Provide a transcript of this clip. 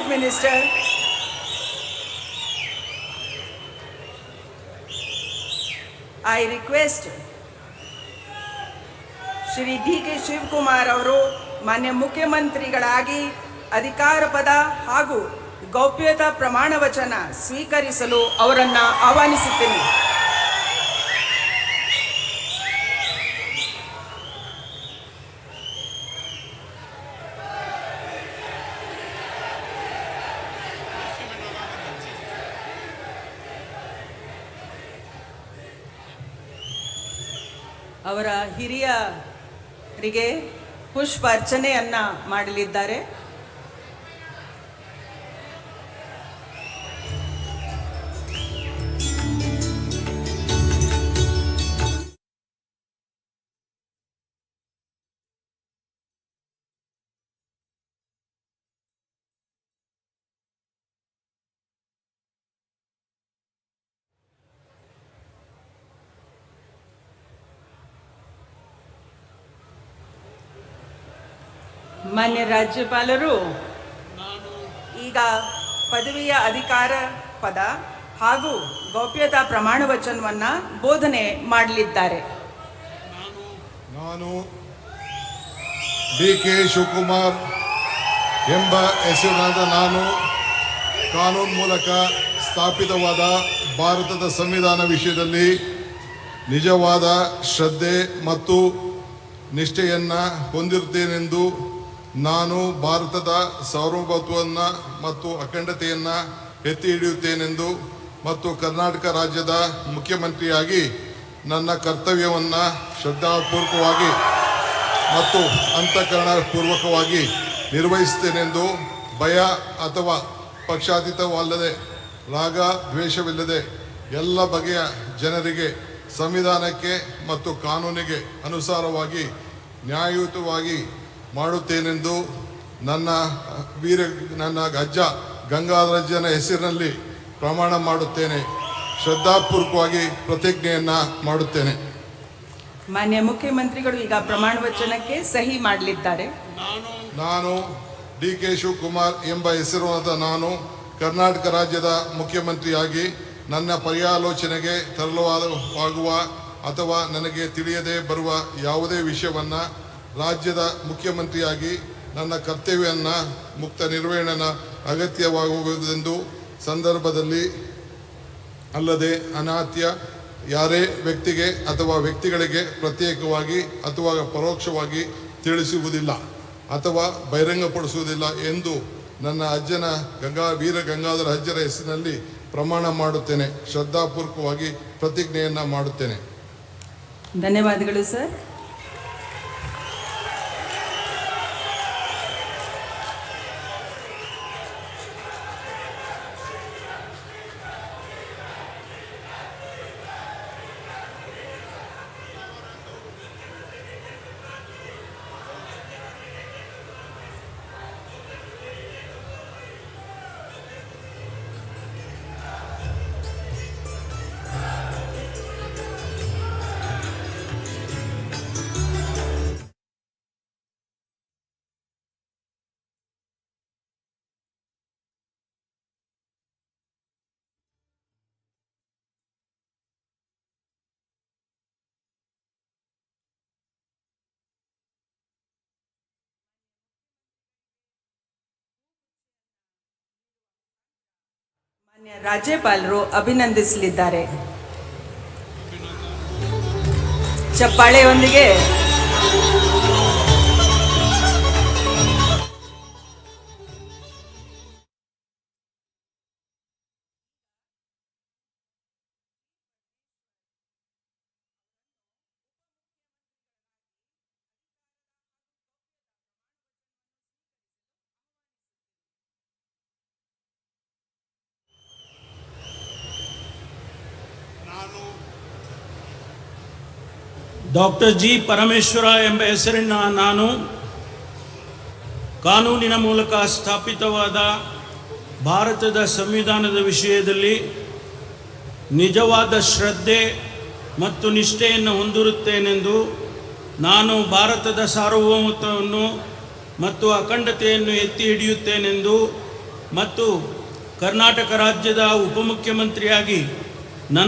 Minister. I request Shri D K Shivakumar ಅವರು ಮಾನ್ಯ ಮುಖ್ಯಮಂತ್ರಿಗಳಾಗಿ ಅಧಿಕಾರ ಪದ ಹಾಗೂ ಗೌಪ್ಯತಾ ಪ್ರಮಾಣ ವಚನ ಸ್ವೀಕರಿಸಲು ಅವರನ್ನು ಆಹ್ವಾನಿಸುತ್ತೇನೆ. ಅವರ ಹಿರಿಯರಿಗೆ ಪುಷ್ಪ ಅರ್ಚನೆಯನ್ನ ಮಾಡಲಿದ್ದಾರೆ. ಮಾನ್ಯ ರಾಜ್ಯಪಾಲರು ಈಗ ಪದವಿಯ ಅಧಿಕಾರ ಪದ ಹಾಗೂ ಗೌಪ್ಯತಾ ಪ್ರಮಾಣ ವಚನವನ್ನು ಬೋಧನೆ ಮಾಡಲಿದ್ದಾರೆ. ನಾನು ಡಿ ಕೆ ಶಿವಕುಮಾರ್ ಎಂಬ ಹೆಸರಿನಾದ ನಾನು ಕಾನೂನು ಮೂಲಕ ಸ್ಥಾಪಿತವಾದ ಭಾರತದ ಸಂವಿಧಾನ ವಿಷಯದಲ್ಲಿ ನಿಜವಾದ ಶ್ರದ್ಧೆ ಮತ್ತು ನಿಷ್ಠೆಯನ್ನು ಹೊಂದಿರುತ್ತೇನೆಂದು ನಾನು ಭಾರತದ ಸಾರ್ವಭೌಮತ್ವವನ್ನು ಮತ್ತು ಅಖಂಡತೆಯನ್ನು ಎತ್ತಿ ಹಿಡಿಯುತ್ತೇನೆಂದು ಮತ್ತು ಕರ್ನಾಟಕ ರಾಜ್ಯದ ಮುಖ್ಯಮಂತ್ರಿಯಾಗಿ ನನ್ನ ಕರ್ತವ್ಯವನ್ನು ಶ್ರದ್ಧಾಪೂರ್ವಕವಾಗಿ ಮತ್ತು ಅಂತಃಕರಣಪೂರ್ವಕವಾಗಿ ನಿರ್ವಹಿಸುತ್ತೇನೆಂದು ಭಯ ಅಥವಾ ಪಕ್ಷಾತೀತವಲ್ಲದೆ ರಾಗ ದ್ವೇಷವಿಲ್ಲದೆ ಎಲ್ಲ ಬಗೆಯ ಜನರಿಗೆ ಸಂವಿಧಾನಕ್ಕೆ ಮತ್ತು ಕಾನೂನಿಗೆ ಅನುಸಾರವಾಗಿ ನ್ಯಾಯಯುತವಾಗಿ ಮಾಡುತ್ತೇನೆಂದು ನನ್ನ ಅಜ್ಜ ಗಂಗಾಧರಜ್ಜನ ಹೆಸರಿನಲ್ಲಿ ಪ್ರಮಾಣ ಮಾಡುತ್ತೇನೆ. ಶ್ರದ್ಧಾಪೂರ್ವಕವಾಗಿ ಪ್ರತಿಜ್ಞೆಯನ್ನು ಮಾಡುತ್ತೇನೆ. ಮಾನ್ಯ ಮುಖ್ಯಮಂತ್ರಿಗಳು ಈಗ ಪ್ರಮಾಣ ವಚನಕ್ಕೆ ಸಹಿ ಮಾಡಲಿದ್ದಾರೆ. ನಾನು ಡಿ ಕೆ ಶಿವಕುಮಾರ್ ಎಂಬ ಹೆಸರಾದ ನಾನು ಕರ್ನಾಟಕ ರಾಜ್ಯದ ಮುಖ್ಯಮಂತ್ರಿಯಾಗಿ ನನ್ನ ಪರ್ಯಾಲೋಚನೆಗೆ ತರಲಾಗುವ ಅಥವಾ ನನಗೆ ತಿಳಿಯದೆ ಬರುವ ಯಾವುದೇ ವಿಷಯವನ್ನು ರಾಜ್ಯದ ಮುಖ್ಯಮಂತ್ರಿಯಾಗಿ ನನ್ನ ಕರ್ತವ್ಯವನ್ನು ಮುಕ್ತ ನಿರ್ವಹಣೆಯ ಅಗತ್ಯವಾಗುವುದೆಂದು ಸಂದರ್ಭದಲ್ಲಿ ಅಲ್ಲದೆ ಅನಾತ್ಯ ಯಾರೇ ವ್ಯಕ್ತಿಗೆ ಅಥವಾ ವ್ಯಕ್ತಿಗಳಿಗೆ ಪ್ರತ್ಯೇಕವಾಗಿ ಅಥವಾ ಪರೋಕ್ಷವಾಗಿ ತಿಳಿಸುವುದಿಲ್ಲ ಅಥವಾ ಬಹಿರಂಗಪಡಿಸುವುದಿಲ್ಲ ಎಂದು ನನ್ನ ಅಜ್ಜನ ವೀರ ಗಂಗಾಧರ ಅಜ್ಜರ ಹೆಸರಿನಲ್ಲಿ ಪ್ರಮಾಣ ಮಾಡುತ್ತೇನೆ. ಶ್ರದ್ಧಾಪೂರ್ವಕವಾಗಿ ಪ್ರತಿಜ್ಞೆಯನ್ನು ಮಾಡುತ್ತೇನೆ. ಧನ್ಯವಾದಗಳು ಸರ್. ಮಾನ್ಯ ರಾಜ್ಯಪಾಲರು ಅಭಿನಂದಿಸಲಿದ್ದಾರೆ. ಚಪ್ಪಾಳೆಯೊಂದಿಗೆ ಡಾಕ್ಟರ್ ಜಿ ಪರಮೇಶ್ವರ ಎಂಬ ಹೆಸರಿನ ನಾನು ಕಾನೂನಿನ ಮೂಲಕ ಸ್ಥಾಪಿತವಾದ ಭಾರತದ ಸಂವಿಧಾನದ ವಿಷಯದಲ್ಲಿ ನಿಜವಾದ ಶ್ರದ್ಧೆ ಮತ್ತು ನಿಷ್ಠೆಯನ್ನು ಹೊಂದಿರುತ್ತೇನೆಂದು ನಾನು ಭಾರತದ ಸಾರ್ವಭೌಮತ್ವವನ್ನು ಮತ್ತು ಅಖಂಡತೆಯನ್ನು ಎತ್ತಿ ಹಿಡಿಯುತ್ತೇನೆಂದು ಮತ್ತು ಕರ್ನಾಟಕ ರಾಜ್ಯದ ಉಪಮುಖ್ಯಮಂತ್ರಿಯಾಗಿ ನನ್ನ